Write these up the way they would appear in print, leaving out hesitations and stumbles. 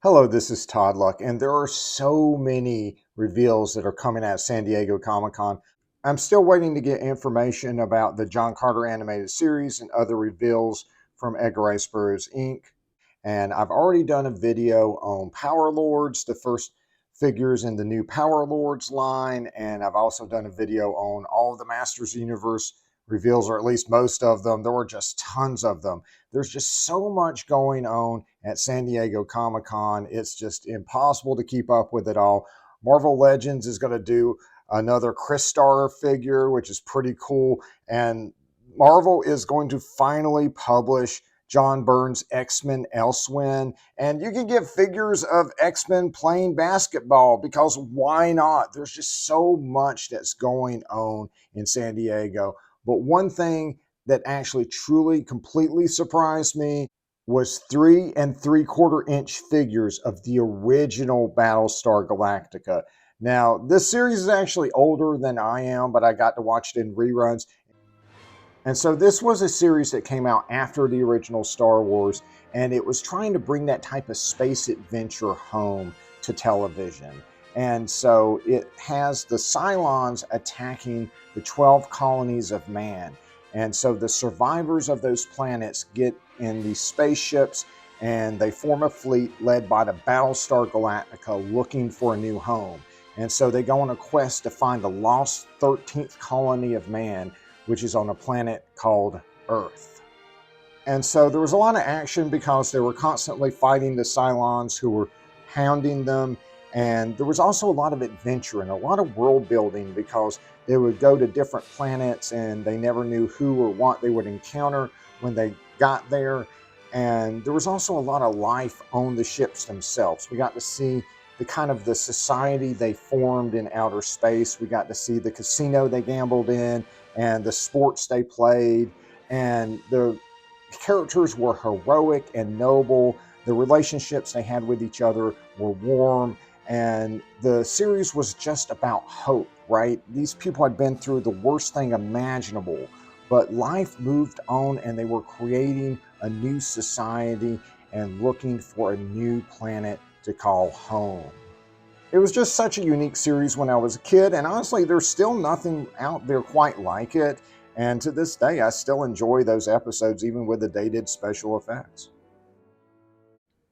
Hello, this is Todd Luck, and there are so many reveals that are coming out of San Diego Comic-Con. I'm still waiting to get information about the John Carter animated series and other reveals from Edgar Rice Burroughs Inc. And I've already done a video on Power Lords, the first figures in the new Power Lords line, and I've also done a video on all of the Masters Universe reveals, or at least most of them. There were just tons of them. There's just so much going on at San Diego Comic-Con. It's just impossible to keep up with it all. Marvel Legends is going to do another Crystar figure, which is pretty cool. And Marvel is going to finally publish John Byrne's X-Men Elsewhere. And you can get figures of X-Men playing basketball, because why not? There's just so much that's going on in San Diego. But one thing that actually truly completely surprised me was 3 3/4 inch figures of the original Battlestar Galactica. Now, this series is actually older than I am, but I got to watch it in reruns. And so this was a series that came out after the original Star Wars, and it was trying to bring that type of space adventure home to television. And so it has the Cylons attacking the 12 colonies of man. And so the survivors of those planets get in these spaceships and they form a fleet led by the Battlestar Galactica looking for a new home. And so they go on a quest to find the lost 13th colony of man, which is on a planet called Earth. And so there was a lot of action because they were constantly fighting the Cylons who were hounding them. And there was also a lot of adventure and a lot of world building, because they would go to different planets and they never knew who or what they would encounter when they got there. And there was also a lot of life on the ships themselves. We got to see the society they formed in outer space. We got to see the casino they gambled in and the sports they played. And the characters were heroic and noble. The relationships they had with each other were warm. And the series was just about hope, right? These people had been through the worst thing imaginable, but life moved on and they were creating a new society and looking for a new planet to call home. It was just such a unique series when I was a kid, and honestly, there's still nothing out there quite like it. And to this day, I still enjoy those episodes, even with the dated special effects.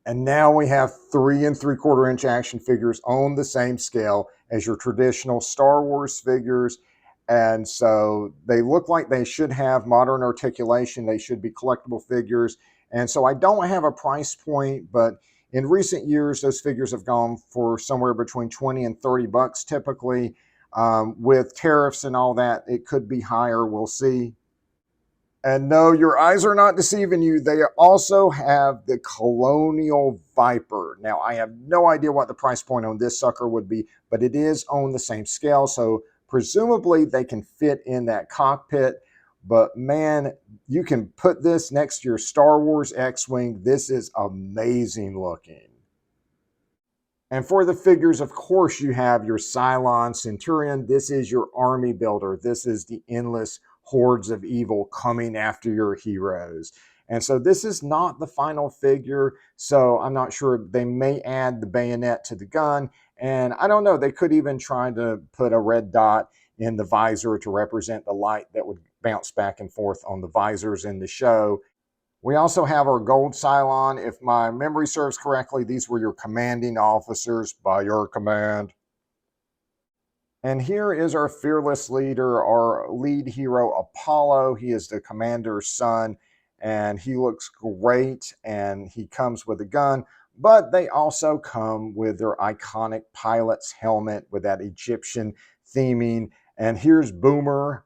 And now we have 3 3/4 inch action figures on the same scale as your traditional Star Wars figures. And so they look like they should have modern articulation. They should be collectible figures. And so I don't have a price point, but in recent years, those figures have gone for somewhere between 20 and 30 bucks typically. With tariffs and all that, it could be higher. We'll see. And no, your eyes are not deceiving you. They also have the Colonial Viper. Now, I have no idea what the price point on this sucker would be, but it is on the same scale. So presumably they can fit in that cockpit. But man, you can put this next to your Star Wars X-Wing. This is amazing looking. And for the figures, of course, you have your Cylon Centurion. This is your army builder. This is the endless hordes of evil coming after your heroes. And so this is not the final figure, so I'm not sure. They may add the bayonet to the gun, and I don't know, they could even try to put a red dot in the visor to represent the light that would bounce back and forth on the visors in the show. We also have our gold Cylon. If my memory serves correctly, these were your commanding officers by your command. And here is our fearless leader, our lead hero, Apollo. He is the commander's son, and he looks great, and he comes with a gun, but they also come with their iconic pilot's helmet with that Egyptian theming. And here's Boomer.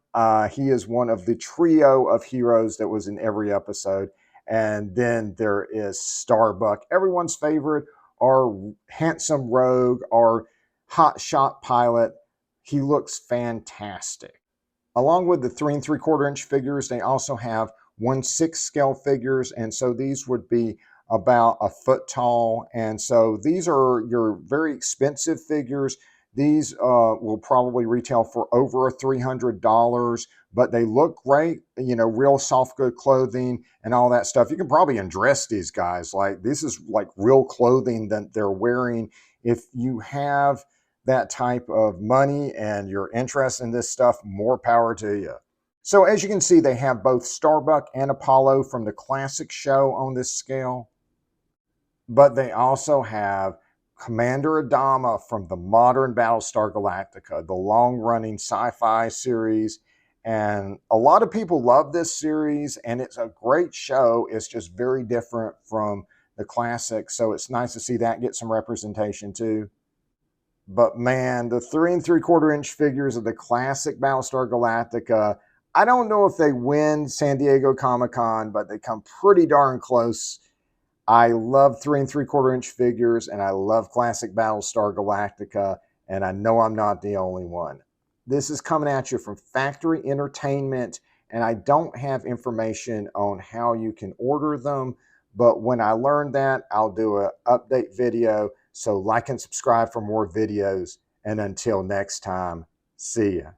He is one of the trio of heroes that was in every episode. And then there is Starbuck, everyone's favorite, our handsome rogue, our hotshot pilot. He looks fantastic. Along with the 3 3/4 inch figures, they also have 1/6 scale figures. And so these would be about a foot tall. And so these are your very expensive figures. These will probably retail for over $300, but they look great, you know, real soft good clothing and all that stuff. You can probably undress these guys. Like, this is like real clothing that they're wearing. If you have that type of money and you're interested in this stuff, more power to you. So as you can see, they have both Starbuck and Apollo from the classic show on this scale, but they also have Commander Adama from the modern Battlestar Galactica, the long-running sci-fi series. And a lot of people love this series, and it's a great show. It's just very different from the classic, so it's nice to see that get some representation too. But man, the 3 3/4 inch figures of the classic Battlestar Galactica, I don't know if they win San Diego Comic-Con, but they come pretty darn close. I love 3 3/4 inch figures, and I love classic Battlestar Galactica, and I know I'm not the only one. This is coming at you from Factory Entertainment, and I don't have information on how you can order them, but when I learn that, I'll do an update video. So like and subscribe for more videos, and until next time, see ya.